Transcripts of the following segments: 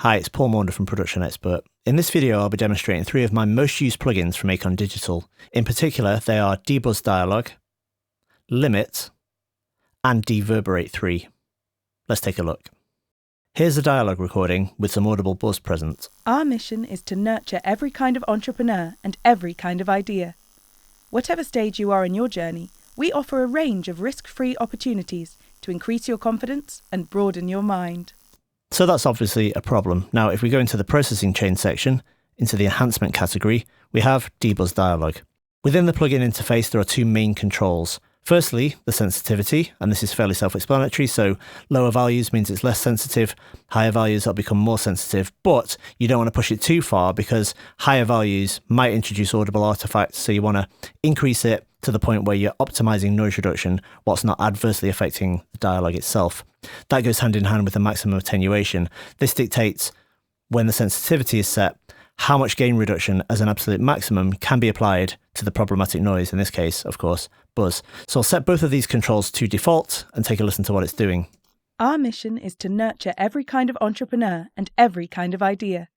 Hi, it's Paul Maunder from Production Expert. In this video, I'll be demonstrating 3 of my most used plugins from Acon Digital. In particular, they are Debuzz Dialogue, Limit, and Deverberate 3. Let's take a look. Here's a dialogue recording with some audible buzz present. Our mission is to nurture every kind of entrepreneur and every kind of idea. Whatever stage you are in your journey, we offer a range of risk-free opportunities to increase your confidence and broaden your mind. So that's obviously a problem. Now, if we go into the processing chain section, into the enhancement category, we have Debuzz Dialogue. Within the plugin interface, there are 2 main controls. Firstly, the sensitivity, and this is fairly self-explanatory, so lower values means it's less sensitive, higher values will become more sensitive, but you don't want to push it too far because higher values might introduce audible artifacts, so you want to increase it to the point where you're optimizing noise reduction whilst not adversely affecting the dialogue itself. That goes hand in hand with the maximum attenuation. This dictates, when the sensitivity is set, how much gain reduction as an absolute maximum can be applied to the problematic noise, in this case, of course, buzz. So I'll set both of these controls to default and take a listen to what it's doing. Our mission is to nurture every kind of entrepreneur and every kind of idea.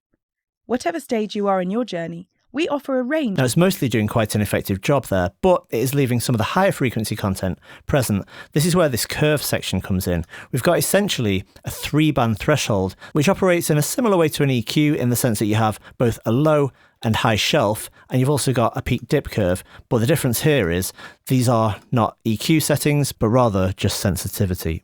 Whatever stage you are in your journey, we offer a range. Now, it's mostly doing quite an effective job there, but it is leaving some of the higher frequency content present. This is where this curve section comes in. We've got essentially a 3-band threshold, which operates in a similar way to an EQ in the sense that you have both a low and high shelf, and you've also got a peak dip curve. But the difference here is these are not EQ settings, but rather just sensitivity.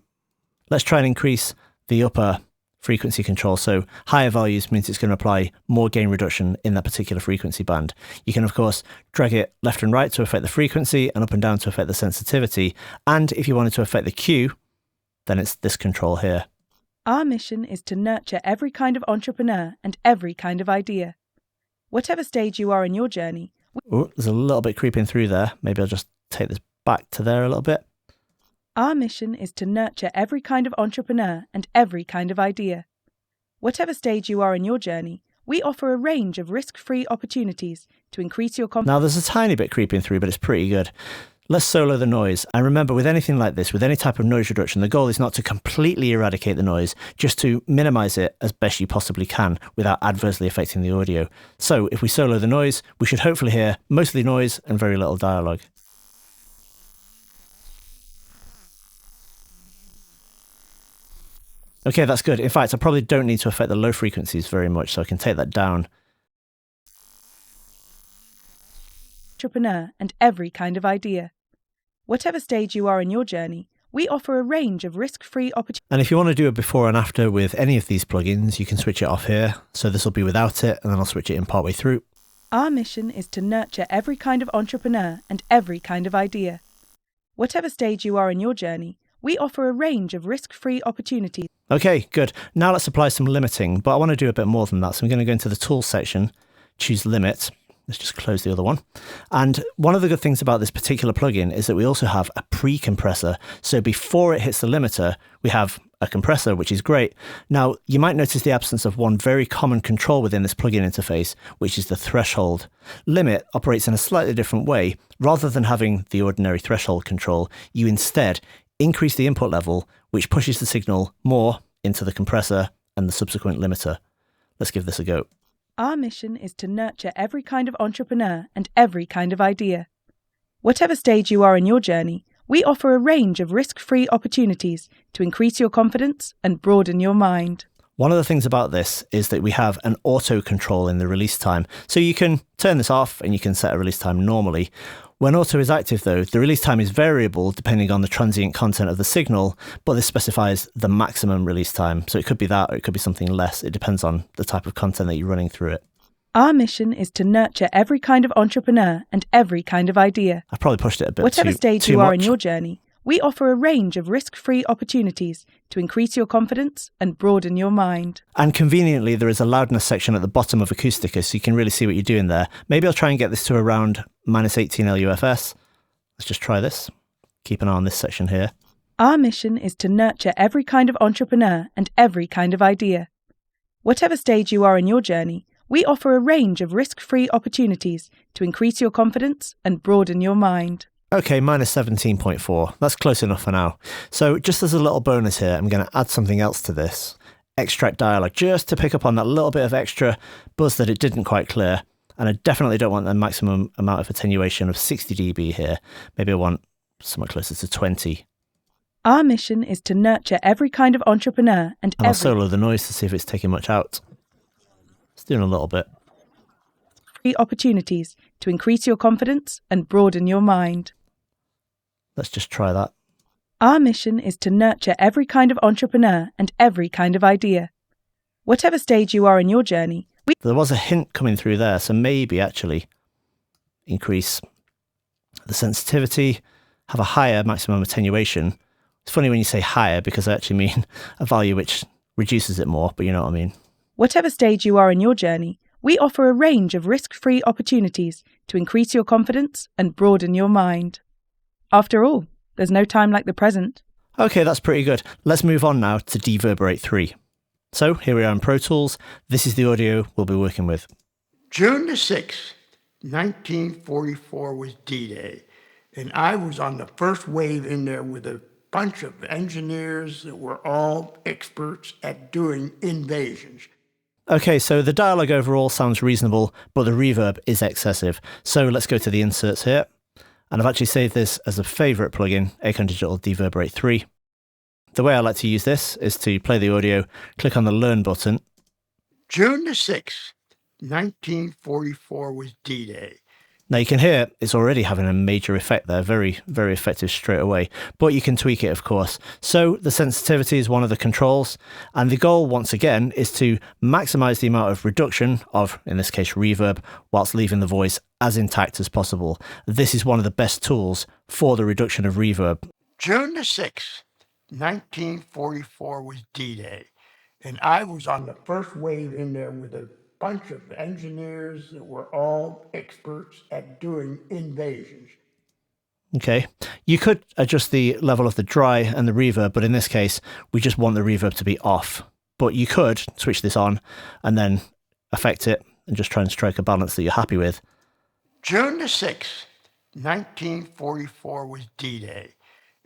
Let's try and increase the upper frequency control. So higher values means it's going to apply more gain reduction in that particular frequency band. You can, of course, drag it left and right to affect the frequency and up and down to affect the sensitivity. And if you wanted to affect the Q, then it's this control here. Our mission is to nurture every kind of entrepreneur and every kind of idea. Whatever stage you are in your journey. Oh, there's a little bit creeping through there. Maybe I'll just take this back to there a little bit. Our mission is to nurture every kind of entrepreneur and every kind of idea. Whatever stage you are in your journey, we offer a range of risk-free opportunities to increase your confidence. Now, there's a tiny bit creeping through, but it's pretty good. Let's solo the noise. And remember, with anything like this, with any type of noise reduction, the goal is not to completely eradicate the noise, just to minimize it as best you possibly can without adversely affecting the audio. So if we solo the noise, we should hopefully hear mostly noise and very little dialogue. Okay, that's good. In fact, I probably don't need to affect the low frequencies very much, so I can take that down. Entrepreneur and every kind of idea. Whatever stage you are in your journey, we offer a range of risk-free opportunities. And if you want to do a before and after with any of these plugins, you can switch it off here. So this will be without it, and then I'll switch it in partway through. Our mission is to nurture every kind of entrepreneur and every kind of idea. Whatever stage you are in your journey, we offer a range of risk-free opportunities. Okay, good. Now let's apply some limiting, but I want to do a bit more than that. So I'm going to go into the Tools section, choose Limit. Let's just close the other one. And one of the good things about this particular plugin is that we also have a pre-compressor. So before it hits the limiter, we have a compressor, which is great. Now, you might notice the absence of one very common control within this plugin interface, which is the threshold. Limit operates in a slightly different way. Rather than having the ordinary threshold control, you instead increase the input level, which pushes the signal more into the compressor and the subsequent limiter. Let's give this a go. Our mission is to nurture every kind of entrepreneur and every kind of idea. Whatever stage you are in your journey, we offer a range of risk-free opportunities to increase your confidence and broaden your mind. One of the things about this is that we have an auto control in the release time. So you can turn this off and you can set a release time normally. When auto is active though, the release time is variable depending on the transient content of the signal, but this specifies the maximum release time. So it could be that or it could be something less. It depends on the type of content that you're running through it. Our mission is to nurture every kind of entrepreneur and every kind of idea. I've probably pushed it a bit Whatever too stage you are in much. your journey, we offer a range of risk-free opportunities to increase your confidence and broaden your mind. And conveniently, there is a loudness section at the bottom of Acoustica, so you can really see what you're doing there. Maybe I'll try and get this to around -18 LUFS. Let's just try this. Keep an eye on this section here. Our mission is to nurture every kind of entrepreneur and every kind of idea. Whatever stage you are in your journey, we offer a range of risk-free opportunities to increase your confidence and broaden your mind. Okay, -17.4. That's close enough for now. So just as a little bonus here, I'm going to add something else to this. extract dialogue just to pick up on that little bit of extra buzz that it didn't quite clear. And I definitely don't want the maximum amount of attenuation of 60 dB here. Maybe I want somewhere closer to 20. Our mission is to nurture every kind of entrepreneur and I'll solo the noise to see if it's taking much out. It's doing a little bit. Free opportunities to increase your confidence and broaden your mind. Let's just try that. Our mission is to nurture every kind of entrepreneur and every kind of idea. Whatever stage you are in your journey, There was a hint coming through there, so maybe actually increase the sensitivity, have a higher maximum attenuation. It's funny when you say higher because I actually mean a value which reduces it more, but you know what I mean. Whatever stage you are in your journey, we offer a range of risk-free opportunities to increase your confidence and broaden your mind. After all, there's no time like the present. Okay, that's pretty good. Let's move on now to Deverberate 3. So here we are in Pro Tools. This is the audio we'll be working with. June the 6th, 1944 was D-Day, and I was on the first wave in there with a bunch of engineers that were all experts at doing invasions. Okay, so the dialogue overall sounds reasonable, but the reverb is excessive. So let's go to the inserts here. And I've actually saved this as a favourite plugin, Acon Digital Deverberate 3. The way I like to use this is to play the audio, click on the Learn button. June the 6th, 1944 was D-Day. Now you can hear it's already having a major effect there, very, very effective straight away, but you can tweak it of course. So the sensitivity is one of the controls, and the goal once again is to maximize the amount of reduction of, in this case, reverb, whilst leaving the voice as intact as possible. This is one of the best tools for the reduction of reverb. June the 6th, 1944 was D-Day, and I was on the first wave in there with a bunch of engineers that were all experts at doing invasions. Okay, you could adjust the level of the dry and the reverb, but in this case, we just want the reverb to be off. But you could switch this on and then affect it and just try and strike a balance that you're happy with. June the 6th, 1944 was D-Day,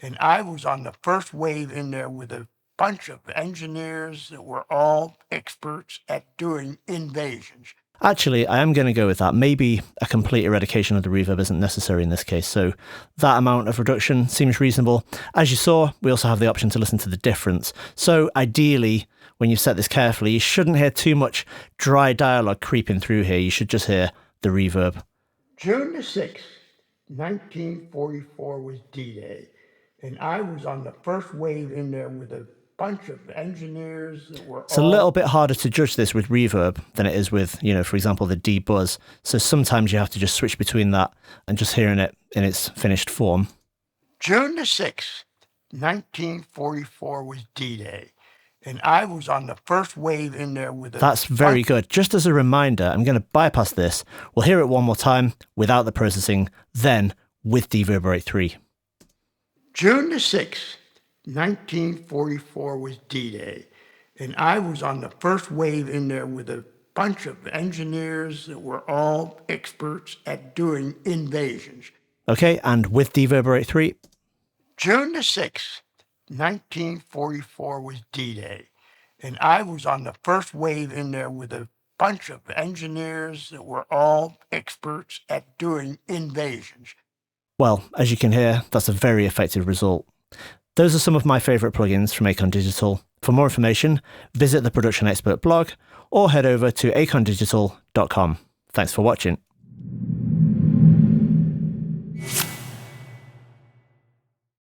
and I was on the first wave in there with a bunch of engineers that were all experts at doing invasions. Actually, I am going to go with that. Maybe a complete eradication of the reverb isn't necessary in this case, so that amount of reduction seems reasonable. As you saw, we also have the option to listen to the difference. So ideally, when you set this carefully, you shouldn't hear too much dry dialogue creeping through here. You should just hear the reverb. June the 6th, 1944 was D-Day, and I was on the first wave in there with a bunch of engineers that were It's a little bit harder to judge this with reverb than it is with, for example, the D-Buzz. So sometimes you have to just switch between that and just hearing it in its finished form. June the 6th, 1944 was D-Day, and I was on the first wave in there with a... That's very good. Just as a reminder, I'm going to bypass this. We'll hear it one more time without the processing, then with Deverberate 3. June the 6th, 1944 was D-Day, and I was on the first wave in there with a bunch of engineers that were all experts at doing invasions. Okay, and with Deverberate 3? June the 6th, 1944 was D-Day, and I was on the first wave in there with a bunch of engineers that were all experts at doing invasions. Well, as you can hear, that's a very effective result. Those are some of my favourite plugins from Acon Digital. For more information, visit the Production Expert blog or head over to acondigital.com. Thanks for watching.